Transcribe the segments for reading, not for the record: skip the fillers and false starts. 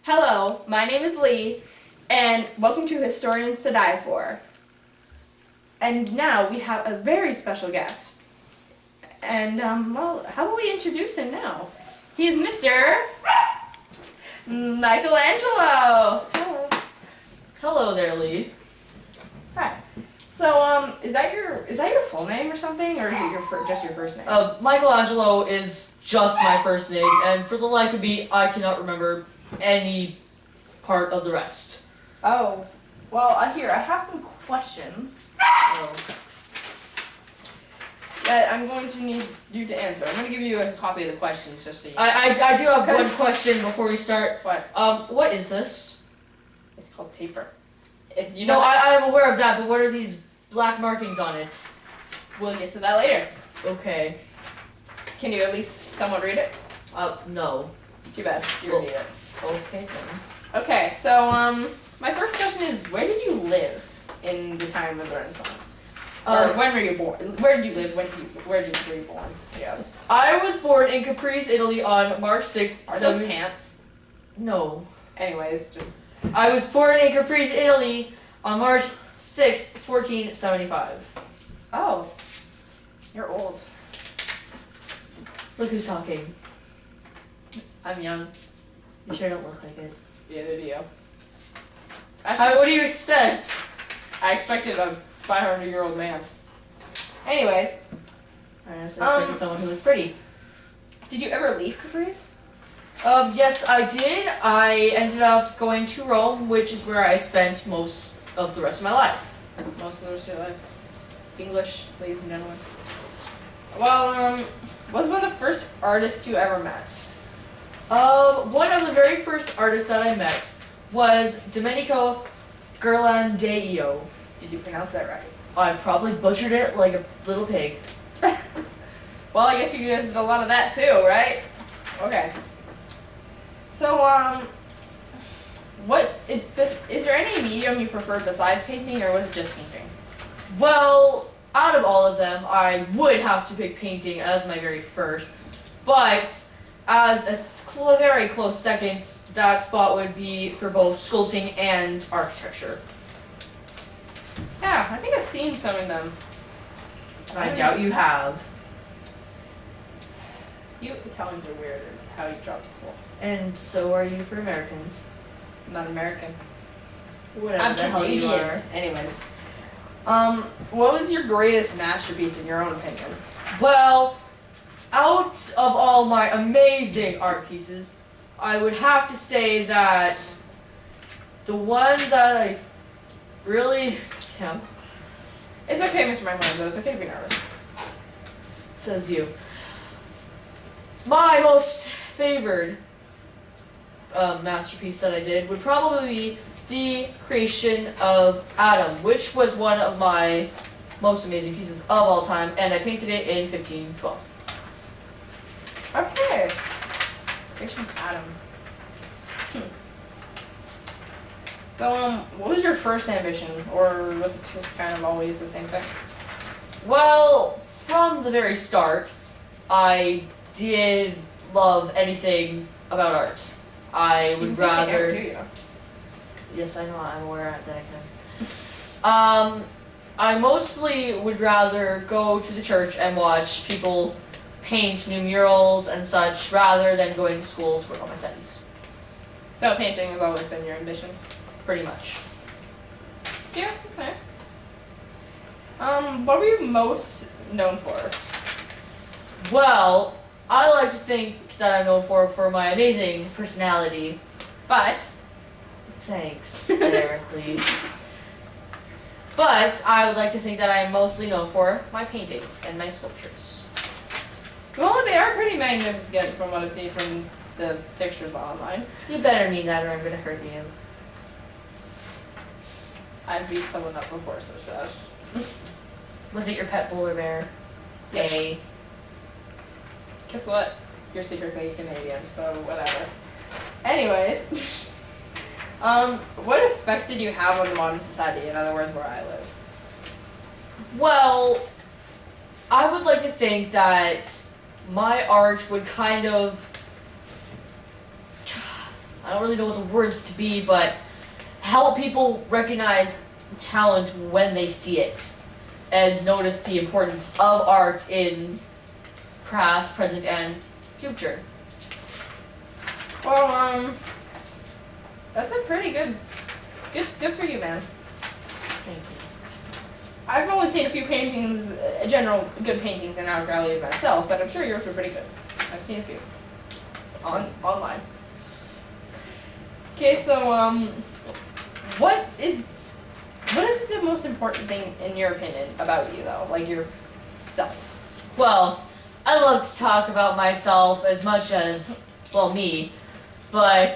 Hello, my name is Lee, and welcome to Historians to Die For. And now we have a very special guest. And, well, how about we introduce him now? He is Mr. Michelangelo! Hello. Hello there, Lee. Hi. So, is that your full name or something, or is it just your first name? Michelangelo is just my first name, and for the life of me, I cannot remember any part of the rest. Oh, well, here, I have some questions that I'm going to need you to answer. I'm going to give you a copy of the questions just so you know. I do have one question before we start. What? What is this? It's called paper. No, I am aware of that, but what are these black markings on it? We'll get to that later. Okay. Can you at least somewhat read it? No. Too bad. You read it. Okay, then. Okay, so, my first question is, where did you live in the time of the Renaissance? Or when were you born? Where did you live? Where were you born? Yes. I was born in Caprice, Italy on March 6th. Are those pants? No. Anyways, just... I was born in Caprice, Italy on March 6th, 1475. Oh. You're old. Look who's talking. I'm young. You sure don't look like it. Neither do you. Actually, what do you expect? I expected a 500-year-old man. Anyways. I expected someone who looked pretty. Did you ever leave Caprice? Yes, I did. I ended up going to Rome, which is where I spent most of the rest of my life. Most of the rest of your life. English, ladies and gentlemen. Well, was one of the first artists you ever met? One of the very first artists that I met was Domenico Ghirlandaio. Did you pronounce that right? I probably butchered it like a little pig. Well, I guess you guys did a lot of that too, right? Okay. So, is there any medium you preferred besides painting, or was it just painting? Well, out of all of them, I would have to pick painting as my very first, but as a very close second, that spot would be for both sculpting and architecture. Yeah, I think I've seen some of them. I doubt you have. You Italians are weird at how you draw people. And so are you for Americans. I'm not American. Whatever I'm the hell you Canadian. are. Anyways. What was your greatest masterpiece in your own opinion? Well, out of all my amazing art pieces, I would have to say that the one that I really... Yeah. It's okay, Mr. Michelangelo. It's okay to be nervous. Says you. My most favored masterpiece that I did would probably be the creation of Adam, which was one of my most amazing pieces of all time, and I painted it in 1512. Okay. Creation of Adam. So, what was your first ambition, or was it just kind of always the same thing? Well, from the very start, I did love anything about art. I would rather... Do you? Yes, I know, I'm aware that I can. I mostly would rather go to the church and watch people paint new murals and such, rather than going to school to work on my studies. So painting has always been your ambition? Pretty much. Yeah, that's nice. What were you most known for? Well, I like to think that I'm known for my amazing personality. But... Thanks, there, Lee. But I would like to think that I'm mostly known for my paintings and my sculptures. Well, they are pretty magnificent from what I've seen from the pictures online. You better mean that or I'm gonna hurt you. I've beat someone up before, so shush. Was it your pet polar bear? Yep. Hey. Guess what? You're secretly Canadian, so whatever. Anyways, what effect did you have on the modern society? In other words, where I live? Well, I would like to think that my art would kind of... I I don't really know what the words to be, but help people recognize talent when they see it and notice the importance of art in past, present, and future. Well, that's a pretty good for you, man. Thank you. I've only seen a few paintings, general good paintings in art gallery myself, but I'm sure yours were pretty good. I've seen a few online. Okay, so what is the most important thing in your opinion about you though, like yourself? Well, I love to talk about myself as much as, well, me, but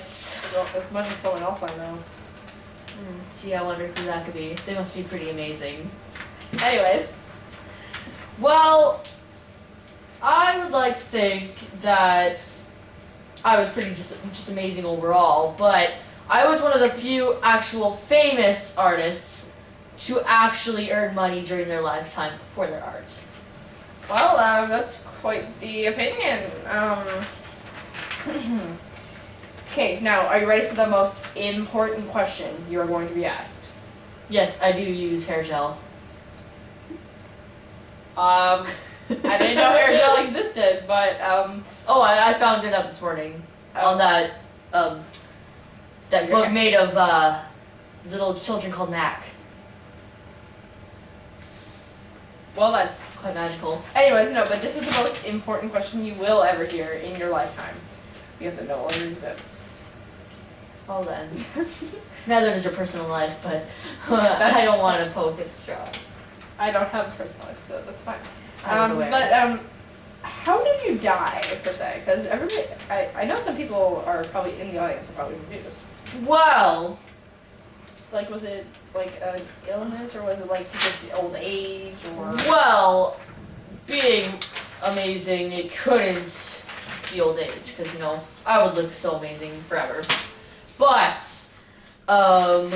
Well, as much as someone else I know. gee, I wonder who that could be. They must be pretty amazing. Anyways, Well, I would like to think that I was pretty just amazing overall, but I was one of the few actual famous artists to actually earn money during their lifetime for their art. well, that's quite the opinion. Okay, now are you ready for the most important question you are going to be asked? Yes, I do use hair gel. I didn't know hair gel existed, but Oh, I found it out this morning on that Your book hair- made of little children called Mac. well done. Quite magical. Anyways, no, but this is the most important question you will ever hear in your lifetime. You have to no longer exist. Well then. Neither does your personal life, but I don't want to poke at straws. I don't have a personal life, so that's fine. I was aware. But how did you die per se? Because everybody, I know some people are probably in the audience are probably confused. Well, Like, was it like an illness, or was it like just old age, or? well, being amazing, it couldn't be old age, because, you know, I would look so amazing forever. But, I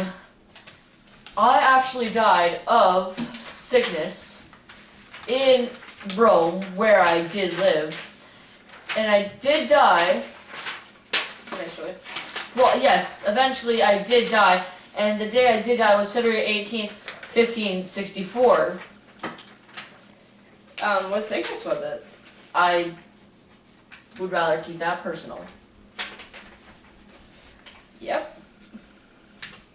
actually died of sickness in Rome, where I did live. And I did die. Eventually. Well, yes, eventually I did die. And the day I did die was February 18th, 1564. What sickness was it? I would rather keep that personal. Yep.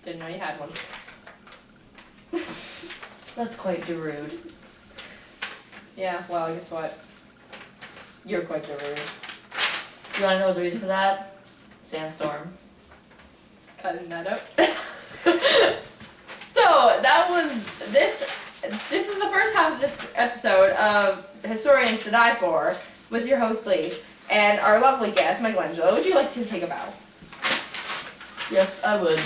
Didn't know you had one. That's quite rude. Yeah, well, guess what? You're quite rude. You want to know the reason for that? Sandstorm. Cutting that up. So, that was this. This is the first half of the episode of Historians to Die For with your host Lee and our lovely guest Michelangelo. Would you like to take a bow? Yes, I would.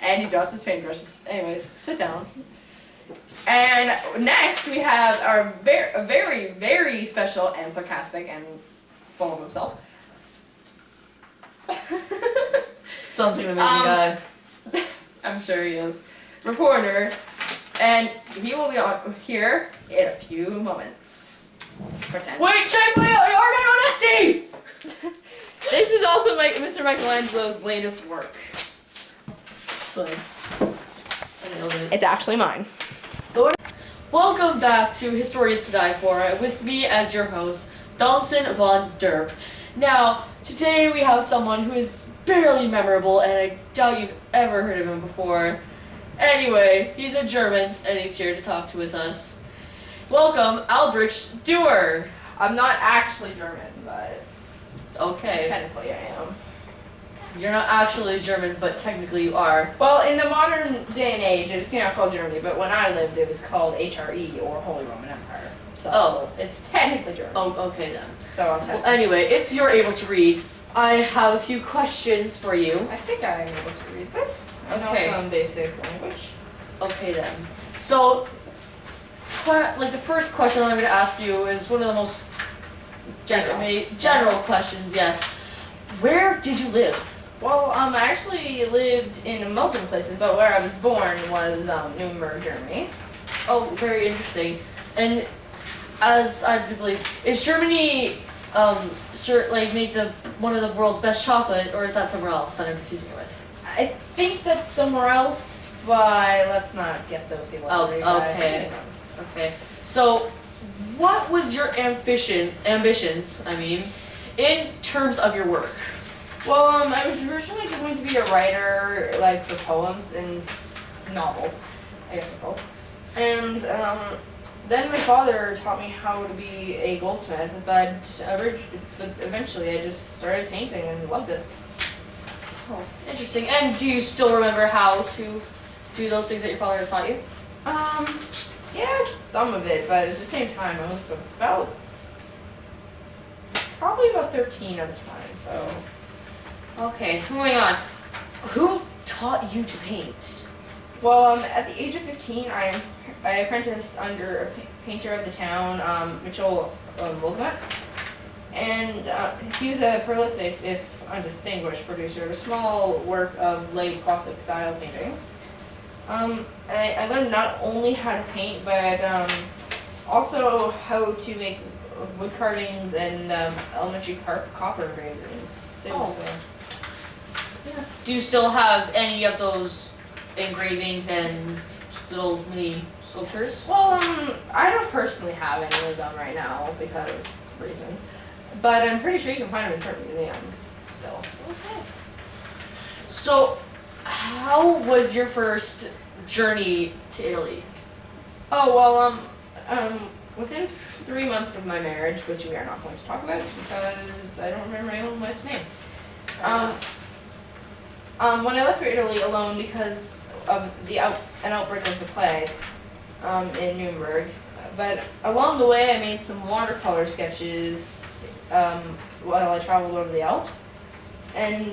And he drops his paintbrushes. Anyways, sit down. And next we have our very, very special and sarcastic and full of himself. Sounds like an amazing guy. I'm sure he is. Reporter. And he will be on here in a few moments. Pretend. Wait, check my art on Etsy! This is also Mr. Michelangelo's latest work. So, I nailed it. It's actually mine. Welcome back to Historians to Die For, with me as your host, Donson von Derp. Now, today we have someone who is barely memorable, and I doubt you've ever heard of him before. Anyway, he's a German, and he's here to talk to with us. Welcome, Albrecht Dürer. I'm not actually German, but Okay, technically I am. you're not actually German, but technically you are. Well, in the modern day and age, it's now called Germany, but when I lived, it was called HRE, or Holy Roman Empire. So Oh. it's technically German. Oh, okay then. So I'm Well, technically. anyway, if you're able to read, I have a few questions for you. I think I'm able to read this. I know Okay. some basic language. Okay then. So, like the first question I'm going to ask you is one of the most general questions. Yes. Where did you live? Well, I actually lived in multiple places, but where I was born was Nuremberg, Germany. Oh, very interesting. And as I believe, is Germany make the one of the world's best chocolate, or is that somewhere else that I'm confusing it with? I think that's somewhere else, but let's not get those people. Oh, okay. Okay. So, what was your ambitions, I mean, in terms of your work? Well, I was originally going to be a writer, like, for poems and novels, I guess they're called. And, then my father taught me how to be a goldsmith, but eventually I just started painting and loved it. Oh, interesting. And do you still remember how to do those things that your father has taught you? Yeah, some of it, but at the same time, I was probably about 13 at the time, so. Okay, moving on. Who taught you to paint? Well, at the age of 15, I apprenticed under a painter of the town, Mitchell Wolgamut, and he was a prolific, if undistinguished, producer of a small work of late Gothic style paintings. I learned not only how to paint, but also how to make wood carvings and elementary copper engravings. So, yeah. Do you still have any of those engravings and little mini sculptures? Well, I don't personally have any of them right now because reasons, but I'm pretty sure you can find them in certain museums still. Okay. So, how was your first journey to Italy? Oh, well, within 3 months of my marriage, which we are not going to talk about because I don't remember my own wife's name. When I left for Italy alone because of an outbreak of the plague in Nuremberg, but along the way I made some watercolor sketches while I traveled over the Alps, and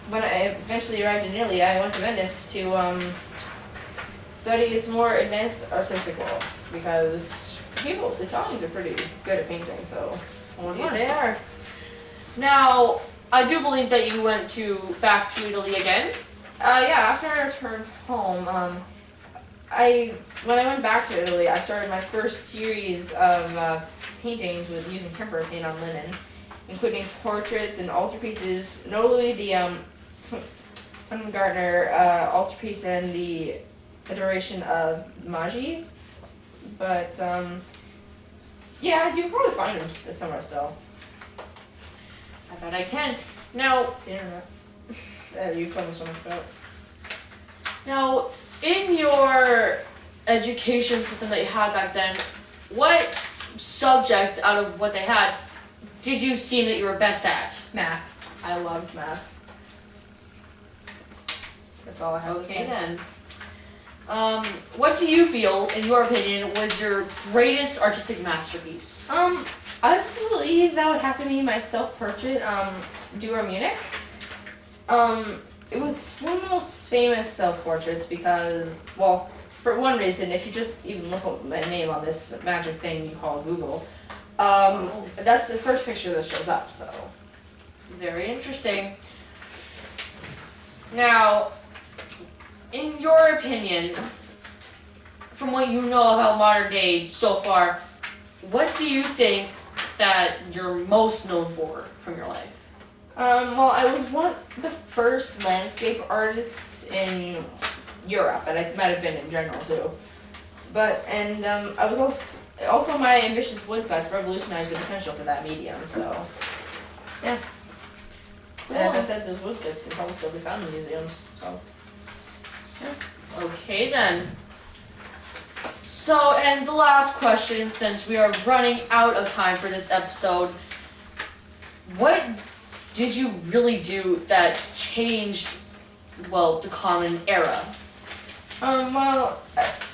when I eventually arrived in Italy, I went to Venice to study its more advanced artistic world because the Italians are pretty good at painting, so Indeed they are. Now, I do believe that you went back to Italy again. Yeah, after I returned home, when I went back to Italy, I started my first series of paintings with using tempera paint on linen, including portraits and altarpieces, notably the Gartner altarpiece and the Adoration of Magi. But yeah, you can probably find them somewhere still. I bet I can. Now, It's the internet. You told me so much about. Now, in your education system that you had back then, what subject out of what they had did you seem that you were best at? Math. I loved math. That's all I have to say. Okay then. What do you feel, in your opinion, was your greatest artistic masterpiece? I believe that would have to be my self-portrait, Dura Munich. It was one of the most famous self-portraits because, well, for one reason, if you just even look up my name on this magic thing you call Google, that's the first picture that shows up, so. Very interesting. Now, in your opinion, from what you know about modern day so far, what do you think that you're most known for from your life? Well, I was one of the first landscape artists in Europe, and I might have been in general too. I was also my ambitious woodcuts revolutionized the potential for that medium, so, yeah. Cool. And as I said, those woodcuts can probably still be found in museums, so. Yeah. Okay then. So, and the last question, since we are running out of time for this episode, what did you really do that changed, well, the common era? Well,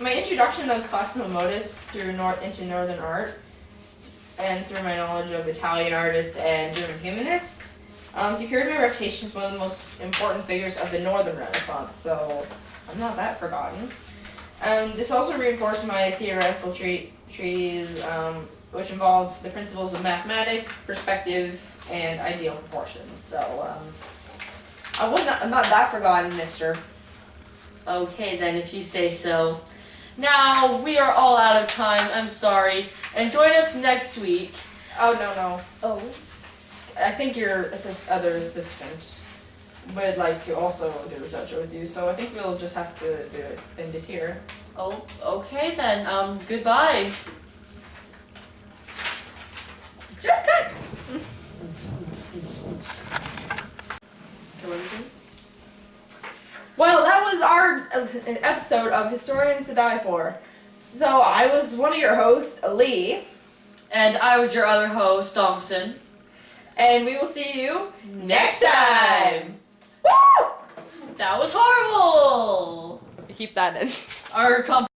my introduction of classical modus into Northern art, and through my knowledge of Italian artists and German humanists, secured my reputation as one of the most important figures of the Northern Renaissance, so I'm not that forgotten. This also reinforced my theoretical treatise, which involved the principles of mathematics, perspective, and ideal proportions. So, I'm not that forgotten, mister. Okay then, if you say so. Now, we are all out of time, I'm sorry. And join us next week Oh, no. Oh. I think your other assistant would like to also do this outro with you, so I think we'll just have to end it here. Oh, okay then. Goodbye. Jump cut! Well, that was our episode of Historians to Die For. So I was one of your hosts, Lee. And I was your other host, Thompson. And we will see you next time! Woo! That was horrible! Keep that in. Our company